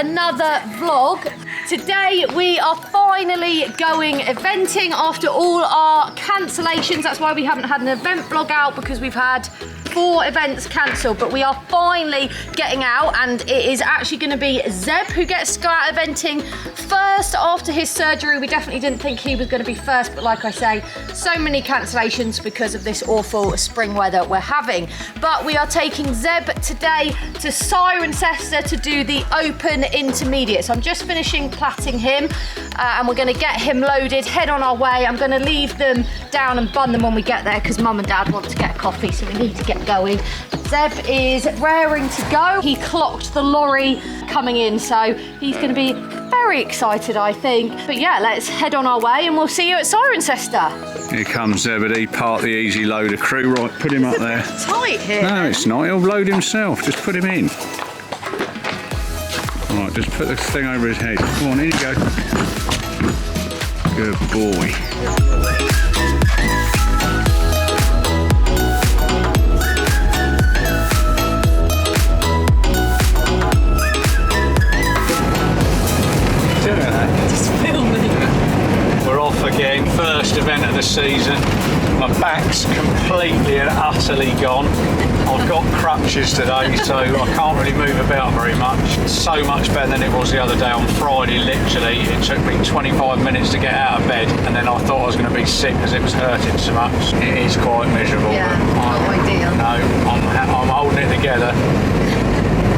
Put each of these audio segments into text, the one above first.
another vlog. Today we are finally going eventing after all our cancellations. That's why we haven't had an event vlog out, because we've had 4 events cancelled, but we are finally getting out, and it is actually going to be Zeb who gets to go out eventing first after his surgery. We definitely didn't think he was going to be first, but like I say, so many cancellations because of this awful spring weather we're having. But we are taking Zeb today to Cirencester to do the Open Intermediate. So I'm just finishing plaiting him, and we're going to get him loaded, head on our way. I'm going to leave them down and bun them when we get there, because Mum and Dad want to get a coffee, so we need to get going. Zeb is raring to go. He clocked the lorry coming in, so he's going to be very excited, I think. But yeah, let's head on our way and we'll see you at Cirencester. Here comes Zebedee, part of the easy loader crew. Right, put him up there. Tight here. No, it's not. He'll load himself. Just put him in. Right, just put the thing over his head. Come on, in you go. Good boy. Again, first event of the season. My back's completely and utterly gone. I've got crutches today, so I can't really move about very much. So much better than it was the other day on Friday. Literally, it took me 25 minutes to get out of bed, and then I thought I was going to be sick because it was hurting so much. It is quite miserable. Yeah, not ideal. No, I'm holding it together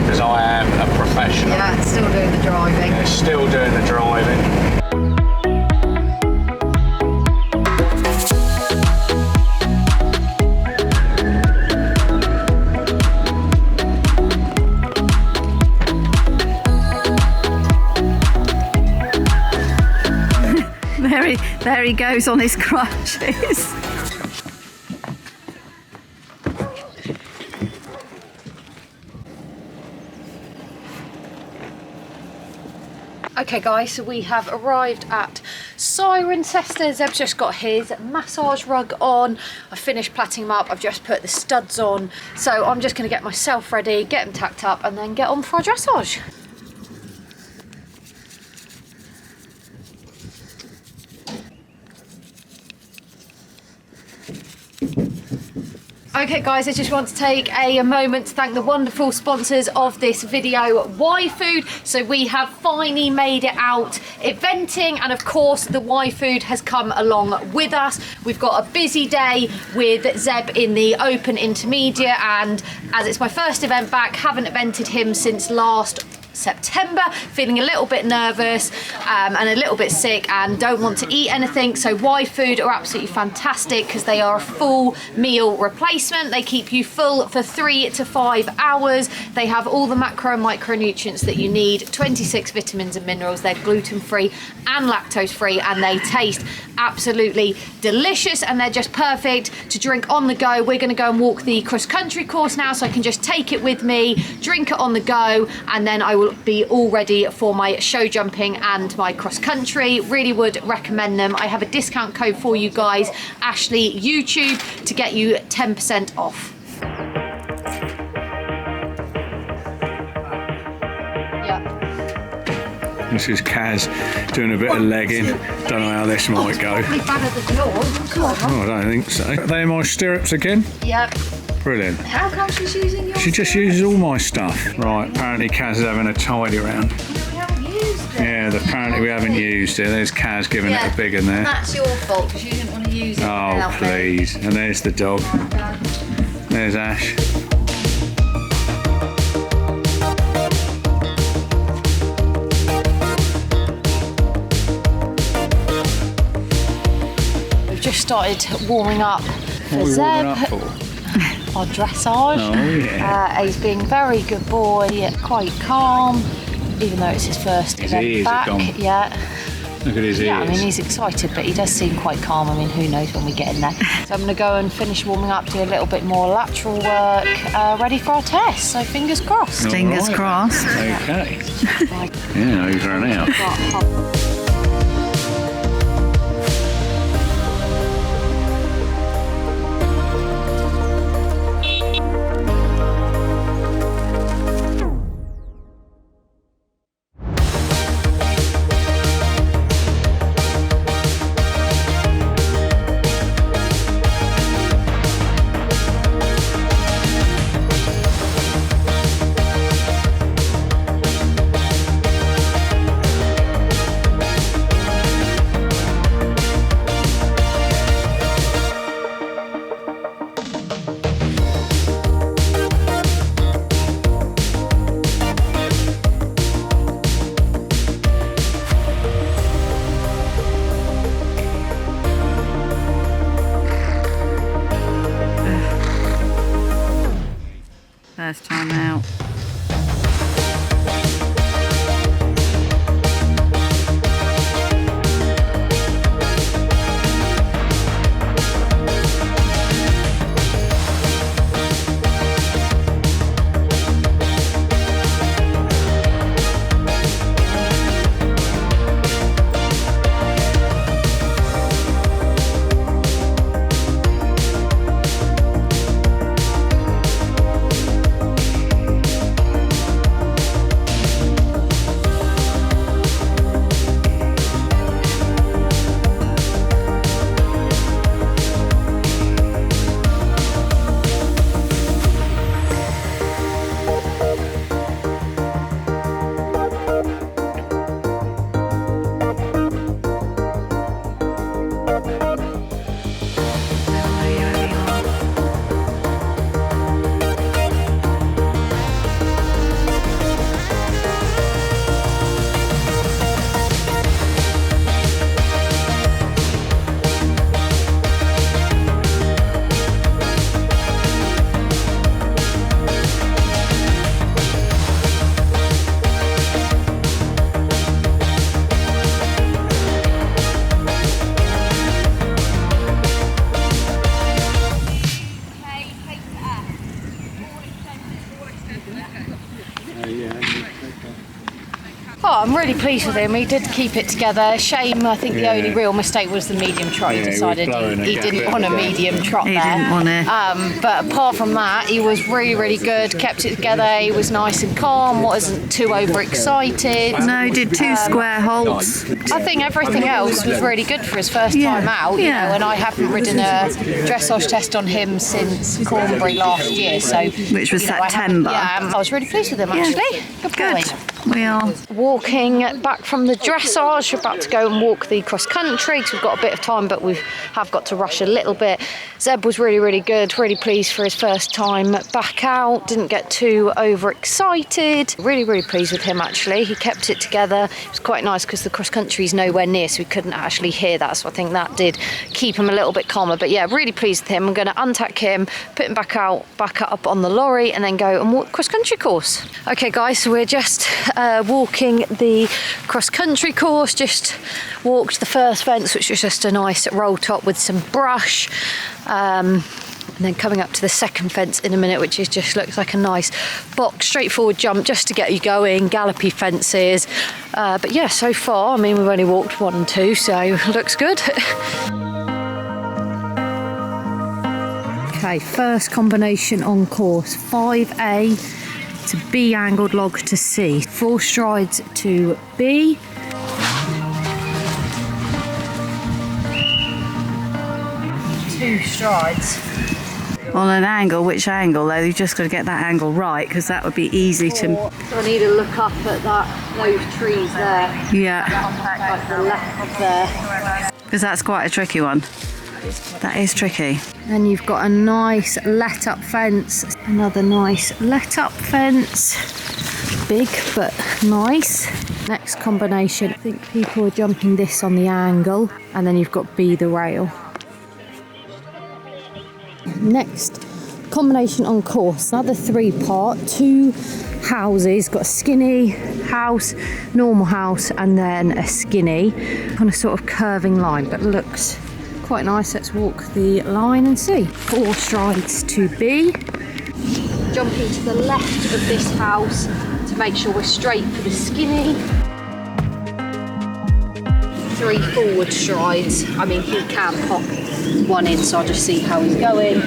because I am a professional. Yeah, still doing the driving. Yeah, still doing the driving. There he goes on his crutches. Okay guys, so we have arrived at Cirencester. Zeb's just got his massage rug on. I finished plaiting him up. I've just put the studs on. So I'm just going to get myself ready, get him tacked up, and then get on for our dressage. Okay guys, I just want to take a moment to thank the wonderful sponsors of this video, Y-Food. So we have finally made it out eventing, and of course the Y-Food has come along with us. We've got a busy day with Zeb in the Open Intermediate, and as it's my first event back, haven't evented him since last September, feeling a little bit nervous and a little bit sick, and don't want to eat anything. So Y-Food are absolutely fantastic because they are a full meal replacement. They keep you full for 3 to 5 hours. They have all the macro and micronutrients that you need, 26 vitamins and minerals. They're gluten-free and lactose-free, and they taste absolutely delicious, and they're just perfect to drink on the go. We're going to go and walk the cross-country course now, so I can just take it with me, drink it on the go, and then I will be all ready for my show jumping and my cross country. Really would recommend them. I have a discount code for you guys, Ashley YouTube, to get you 10% off. This is Kaz doing a bit of legging. Don't know how this might go. Probably better than yours. Oh, I don't think so. Are they my stirrups again? Yep. Brilliant. How come she's using yours? She just uses all my stuff. Right, apparently Kaz is having a tidy round. We haven't used it. Yeah, apparently we haven't used it. There's Kaz giving it a big one there. That's your fault because you didn't want to use it. Oh, please. And there's the dog. There's Ash. We've just started warming up for Zeb. Our dressage. Oh yeah. He's being a very good boy, quite calm, even though it's his first event back. Yeah. Look at his ears. Yeah, I mean, he's excited, but he does seem quite calm. I mean, who knows when we get in there. So I'm going to go and finish warming up, do a little bit more lateral work, ready for our test. So fingers crossed. Fingers crossed. Okay. Yeah, over and out. first time out. Oh, I'm really pleased with him. He did keep it together. Shame, I think the only real mistake was the medium trot. He decided he didn't want a medium trot there. He didn't want it. But apart from that, he was really, really good. Kept it together. He was nice and calm. Wasn't too overexcited. No, did 2 square holds. I think everything else was really good for his first time out. You know, and I haven't ridden a dressage test on him since Cornbury last year. So Which was September. I was really pleased with him actually. Good boy. We are. Walking back from the dressage, we're about to go and walk the cross country because we've got a bit of time, but we have got to rush a little bit. Zeb was really, really good, really pleased for his first time back out, didn't get too overexcited. Really, really pleased with him actually. He kept it together. It was quite nice because the cross country is nowhere near, so we couldn't actually hear that, so I think that did keep him a little bit calmer. But yeah, really pleased with him. I'm going to untack him, put him back up on the lorry, and then go and walk the cross country course. Okay guys, so we're just walking the cross-country course. Just walked the first fence, which was just a nice roll top with some brush, and then coming up to the second fence in a minute, which is just looks like a nice box straightforward jump just to get you going, gallopy fences, but yeah, so far I mean we've only walked 1 and 2, so looks good. Okay, first combination on course, 5A to B angled log to C, 4 strides to B, 2 strides. On an angle, which angle though? You've just got to get that angle right because that would be easy to... So I need to look up at those trees there. Yeah. Like the left there. Because that's quite a tricky one. That is tricky. Then you've got a nice let up fence, another nice let up fence, big but nice. Next combination, I think people are jumping this on the angle, and then you've got B the rail. Next combination on course, another 3-part, 2 houses, got a skinny house, normal house, and then a skinny, on a sort of curving line, but looks quite nice. Let's walk the line and see. 4 strides to B. Jumping to the left of this house to make sure we're straight for the skinny. 3 forward strides. I mean, he can pop 1 in, so I'll just see how he's going.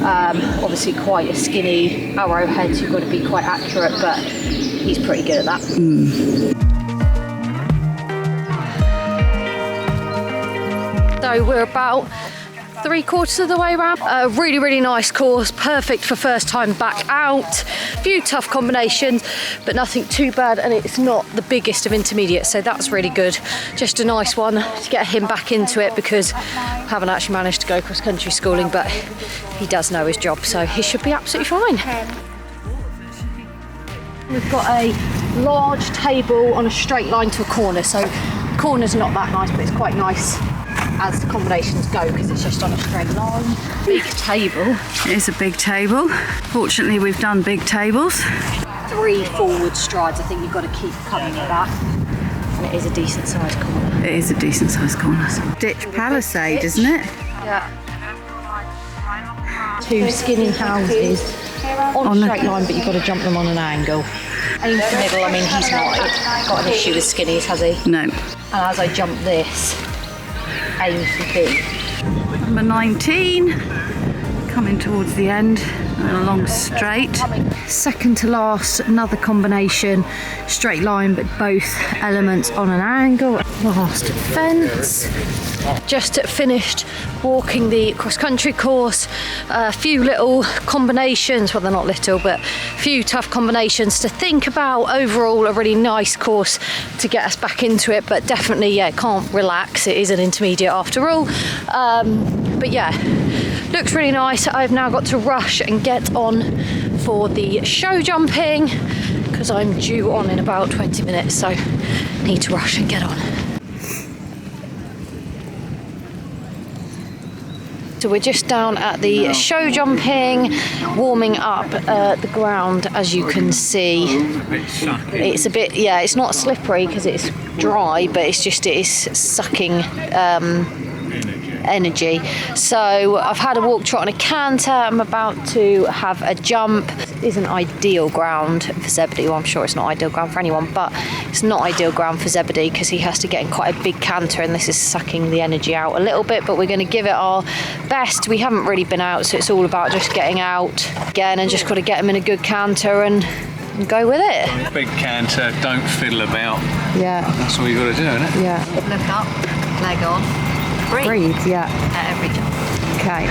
Obviously quite a skinny arrowhead, so you've got to be quite accurate, but he's pretty good at that. So we're about 3/4 of the way around. A really, really nice course, perfect for first time back out. A few tough combinations, but nothing too bad, and it's not the biggest of intermediates, so that's really good. Just a nice one to get him back into it because I haven't actually managed to go cross country schooling, but he does know his job, so he should be absolutely fine. We've got a large table on a straight line to a corner, so the corner's not that nice, but it's quite nice as the combinations go, because it's just on a straight line. Big table. It is a big table. Fortunately, we've done big tables. 3 forward strides. I think you've got to keep coming with that. And it is a decent sized corner. It is a decent sized corner. Ditch palisade, isn't it? Yeah. 2 skinny houses on a straight line, but you've got to jump them on an angle. Aim for middle. I mean, he's not got an issue with skinnies, has he? No. And as I jump this, aim for B. Number 19, coming towards the end, and a long straight. Second to last, another combination, straight line, but both elements on an angle. Last fence. Just finished walking the cross-country course. A few little combinations, well, they're not little, but a few tough combinations to think about. Overall, a really nice course to get us back into it, but definitely, yeah, can't relax. It is an intermediate after all. But yeah, looks really nice. I've now got to rush and get on for the show jumping because I'm due on in about 20 minutes, so need to rush and get on. So we're just down at the show jumping, warming up the ground, as you can see. It's a bit, yeah, it's not slippery because it's dry, but it is sucking energy. So I've had a walk, trot and a canter. I'm about to have a jump. It isn't ideal ground for Zebedee. Well, I'm sure it's not ideal ground for anyone, but it's not ideal ground for Zebedee because he has to get in quite a big canter, and this is sucking the energy out a little bit, but we're going to give it our best. We haven't really been out, so it's all about just getting out again and just got to get him in a good canter and go with it. Big canter, don't fiddle about. Yeah. That's all you got to do, isn't it? Yeah. Look up, leg on, breathe Yeah. at every jump. Okay.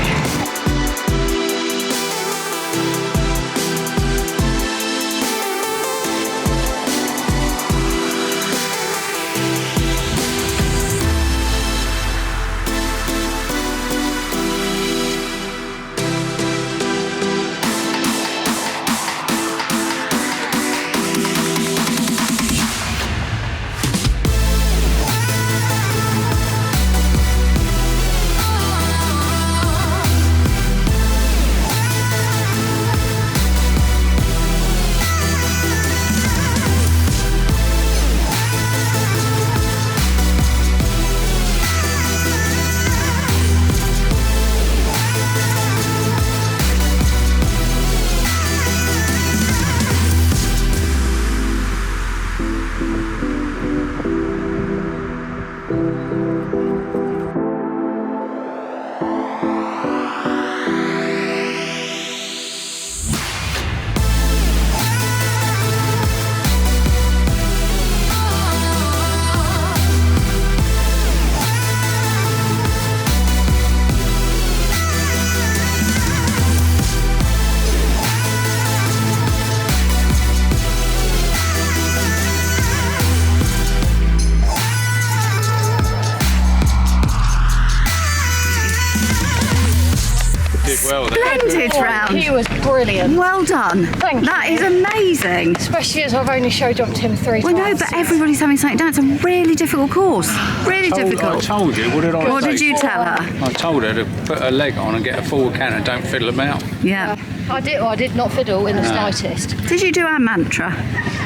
Well, Splendid round. He was brilliant. Well done. Thank That you. is amazing. Especially as I've only show jumped him 3 Well, times. no, but everybody's having something down. It's a really difficult course. Really I difficult. told you. What did I What say? did you tell her? I told her to put her leg on and get a forward canter. Don't fiddle about. Yeah. I did not fiddle in the slightest. Did you do our mantra?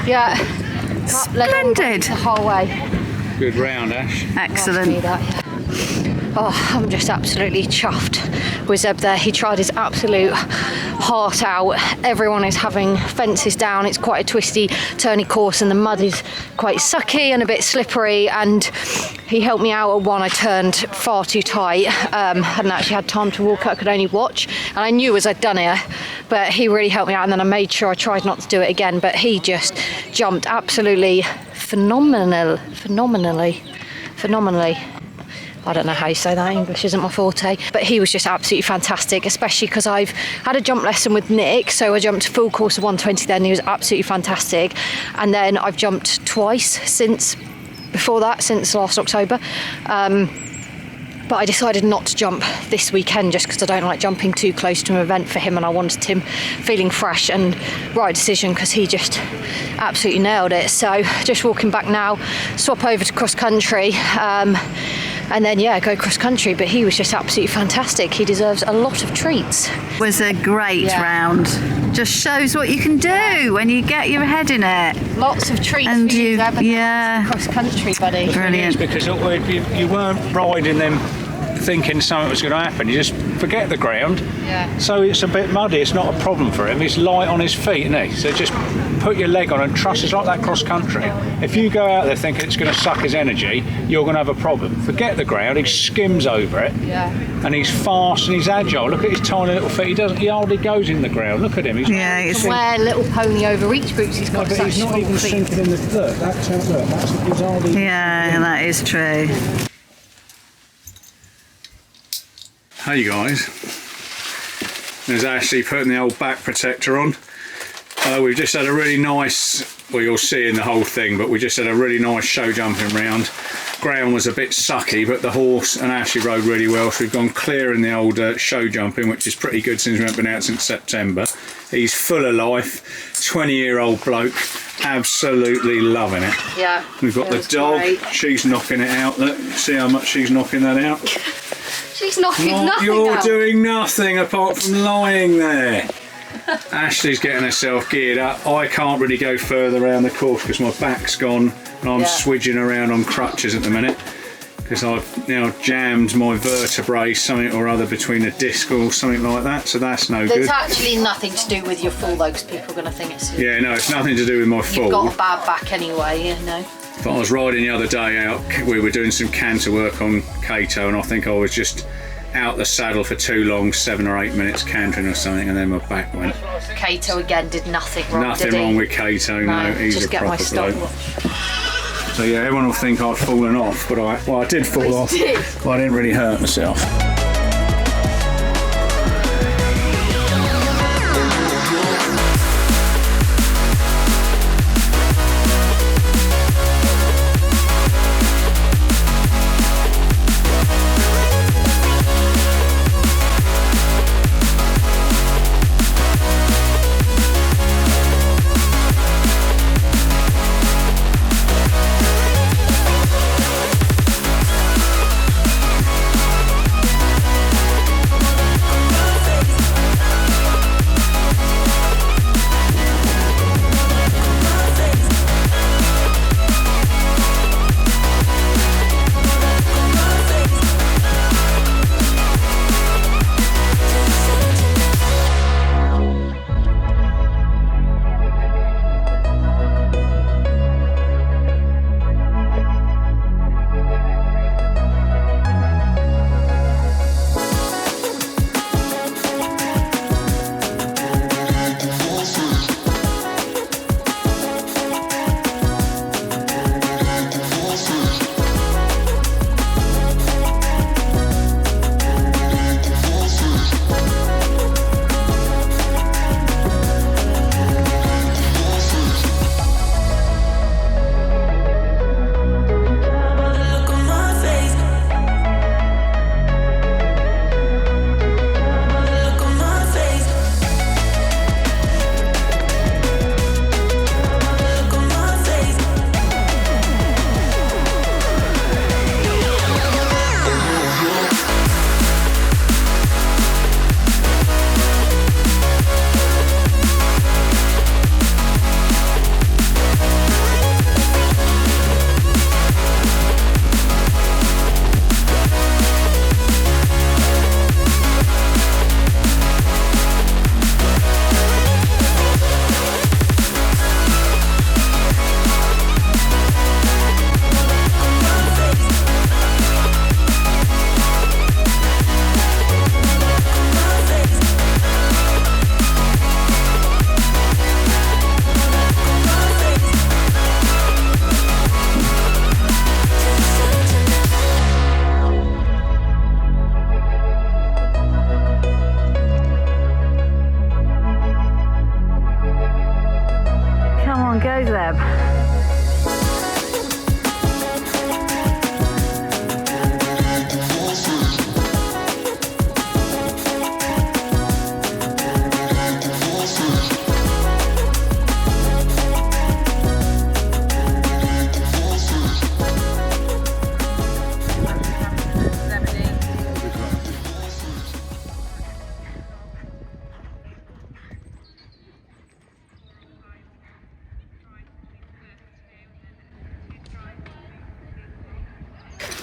Yeah. Up, leg on, Splendid. the whole way. Good round, Ash. Excellent. That, yeah. Oh, I'm just absolutely chuffed with Zeb there. He tried his absolute heart out. Everyone is having fences down. It's quite a twisty, turny course, and the mud is quite sucky and a bit slippery. And he helped me out at one. I turned far too tight. Hadn't actually had time to walk. I could only watch. And I knew as I'd done it, but he really helped me out. And then I made sure I tried not to do it again. But he just jumped absolutely phenomenally. I don't know how you say that, English isn't my forte, but he was just absolutely fantastic, especially because I've had a jump lesson with Nick, so I jumped a full course of 120 then. He was absolutely fantastic, and then I've jumped twice since last October, but I decided not to jump this weekend just because I don't like jumping too close to an event for him, and I wanted him feeling fresh, and right decision because he just absolutely nailed it. So just walking back now, swap over to cross country. and then yeah, go cross country. But he was just absolutely fantastic. He deserves a lot of treats. It was a great round. Just shows what you can do when you get your head in it. Lots of treats And for you, you- Zeb, yeah. cross country, buddy. Brilliant. Because you weren't riding them thinking something was going to happen. You just forget the ground. Yeah. So it's a bit muddy. It's not a problem for him. He's light on his feet, isn't he? So just put your leg on and trust. It's like that cross country. If you go out there thinking it's going to suck his energy, you're going to have a problem. Forget the ground. He skims over it. Yeah. And he's fast and he's agile. Look at his tiny little feet. He hardly goes in the ground. Look at him. He's Yeah, it's Wear little pony over each boots. He's got but such he's not small even feet. sinking in the look. That's he's hardly. yeah, that is true. Hey guys, there's Ashley putting the old back protector on. We've just had a really nice, well you'll see in the whole thing, but we just had a really nice show jumping round. Ground was a bit sucky, but the horse and Ashley rode really well, so we've gone clear in the old show jumping, which is pretty good since we haven't been out since September. He's full of life, 20-year-old bloke, absolutely loving it. Yeah. We've got the feels dog, great. she's knocking it out. Look, see how much she's knocking that out? She's knocking nothing You're out. doing nothing apart from lying there. Ashley's getting herself geared up. I can't really go further around the course because my back's gone and I'm Yeah. swidging around on crutches at the minute because I've now jammed my vertebrae something or other between a disc or something like that, so that's no There's good. actually nothing to do with your fall though, because people are going to think it's Yeah, no, it's nothing to do with my you've fall. got a bad back anyway, you know. But I was riding the other day out, we were doing some canter work on Cato and I think I was just out the saddle for too long, 7 or 8 minutes cantering or something, and then my back went. Kato again did nothing wrong, Nothing did he? wrong with Cato, no, he's just a get my proper bloke. stopwatch. So yeah, everyone will think I'd fallen off, but I did fall off, but I didn't really hurt myself.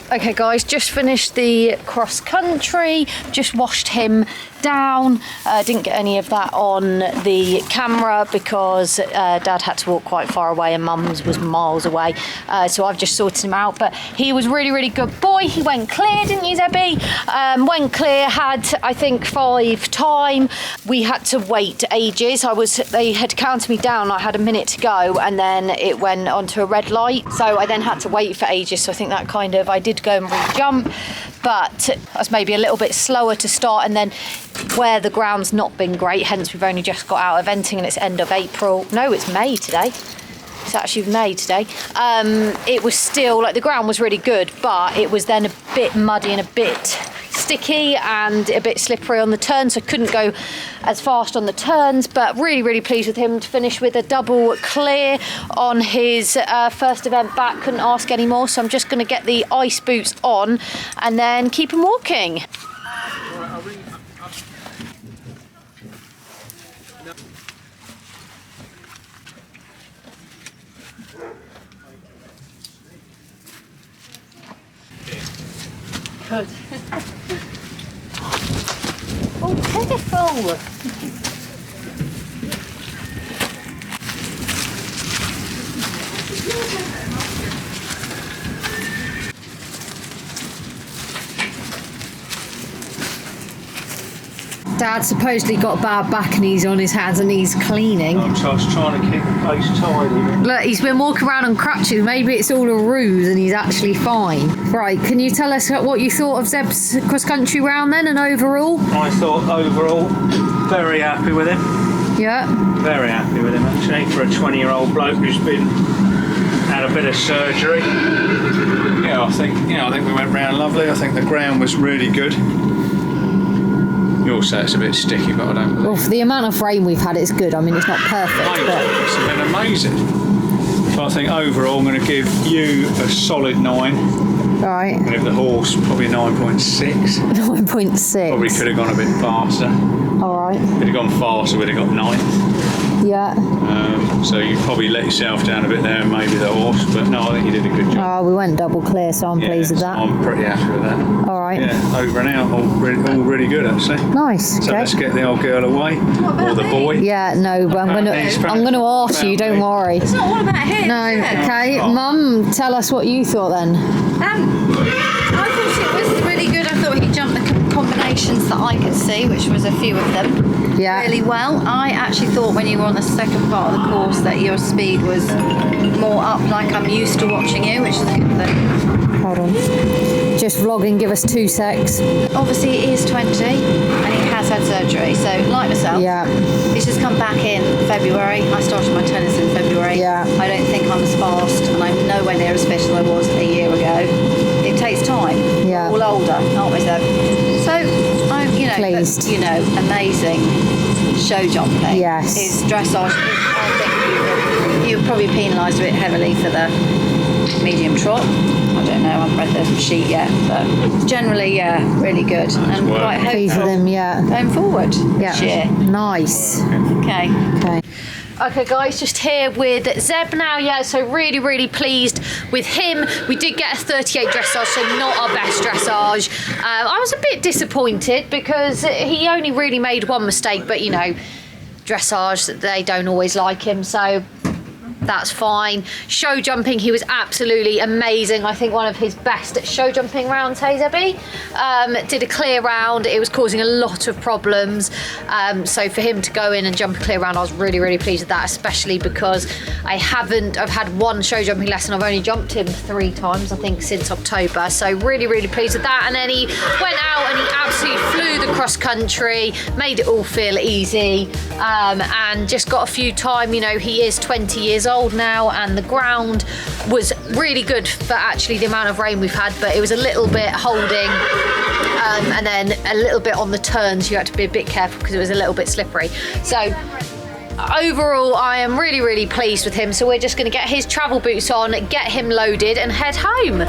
Okay guys, just finished the cross country, just washed him down. Didn't get any of that on the camera because Dad had to walk quite far away and Mum's was miles away, so I've just sorted him out. But he was really good boy. He went clear, didn't you, Debbie? Went clear, had I think 5 time. We had to wait ages. They had counted me down. I had a minute to go and then it went onto a red light, so I then had to wait for ages. So I think that kind of, I did go and re-jump, but I was maybe a little bit slower to start, and then where the ground's not been great, hence we've only just got out of eventing and it's end of April. No, it's May today. It's actually May today. It was still, like, the ground was really good, but it was then a bit muddy and a bit sticky and a bit slippery on the turns, so I couldn't go as fast on the turns. But really pleased with him to finish with a double clear on his first event back. Couldn't ask any more, so I'm just going to get the ice boots on and then keep him walking. Good. Oh, careful! Dad supposedly got a bad back and he's on his hands and knees cleaning. I'm just trying to keep the place tidy. Look, he's been walking around on crutches. Maybe it's all a ruse and he's actually fine. Right, can you tell us what you thought of Zeb's cross-country round then and overall? I thought overall, very happy with him. Yeah. Very happy with him actually, for a 20-year-old bloke who's had a bit of surgery. Yeah, I think we went round lovely. I think the ground was really good. You'll say it's a bit sticky, but I don't believe. Well, for the amount of rain we've had, it's good. I mean, it's not perfect, but it's been amazing. So I think overall I'm going to give you a solid 9. right. And if the horse, probably 9.6. 9.6. Probably could have gone a bit faster. All right. Could have gone faster, would have got 9th. Yeah. So you probably let yourself down a bit there, and maybe the horse. But no, I think you did a good job. Oh, we went double clear, so I'm pleased with so that. I'm pretty happy with that. All right. Yeah, over and out, all really good actually. Nice. So Okay. let's get the old girl away, or the boy. Yeah, no, but I'm gonna ask you. Don't worry. It's not all about him. No. is it? Okay, Mum, tell us what you thought then. I thought it was really good. I thought he jumped the combinations that I could see, which was a few of them, Yeah. really well. I actually thought when you were on the second part of the course that your speed was more up, like I'm used to watching you, which is a good thing. Hold on. Just vlogging. Give us 2 secs. Obviously, he is 20 and he has had surgery, so like myself, Yeah. he's just come back in February. I started my tennis in February. Yeah. I don't think I'm as fast and I'm nowhere near as fit as I was a year ago. It takes time. Yeah. We're all older, aren't we, Zeb? So I'm, Pleased. but, amazing show jumping. Yes. His dressage, I think you were probably penalised a bit heavily for the medium trot. I don't know, I haven't read the sheet yet, but generally, yeah, really good. And work. quite Pleased with hopeful him. Yeah. going forward Yeah. this year. Nice. Okay. Okay. Okay guys, just here with Zeb now, yeah, so really pleased with him. We did get a 38 dressage, so not our best dressage. I was a bit disappointed because he only really made one mistake, but dressage, they don't always like him, so that's fine. Show jumping, he was absolutely amazing. I think one of his best show jumping rounds, hey Zebby? Did a clear round. It was causing a lot of problems. So for him to go in and jump a clear round, I was really pleased with that, especially because I've had one show jumping lesson. I've only jumped him 3 times, I think, since October. So really pleased with that. And then he went out and he absolutely flew the cross country, made it all feel easy, and just got a few time. He is 20 years old now, and the ground was really good for actually the amount of rain we've had, but it was a little bit holding, and then a little bit on the turns. You had to be a bit careful because it was a little bit slippery. So overall, I am really pleased with him. So we're just going to get his travel boots on, get him loaded and head home.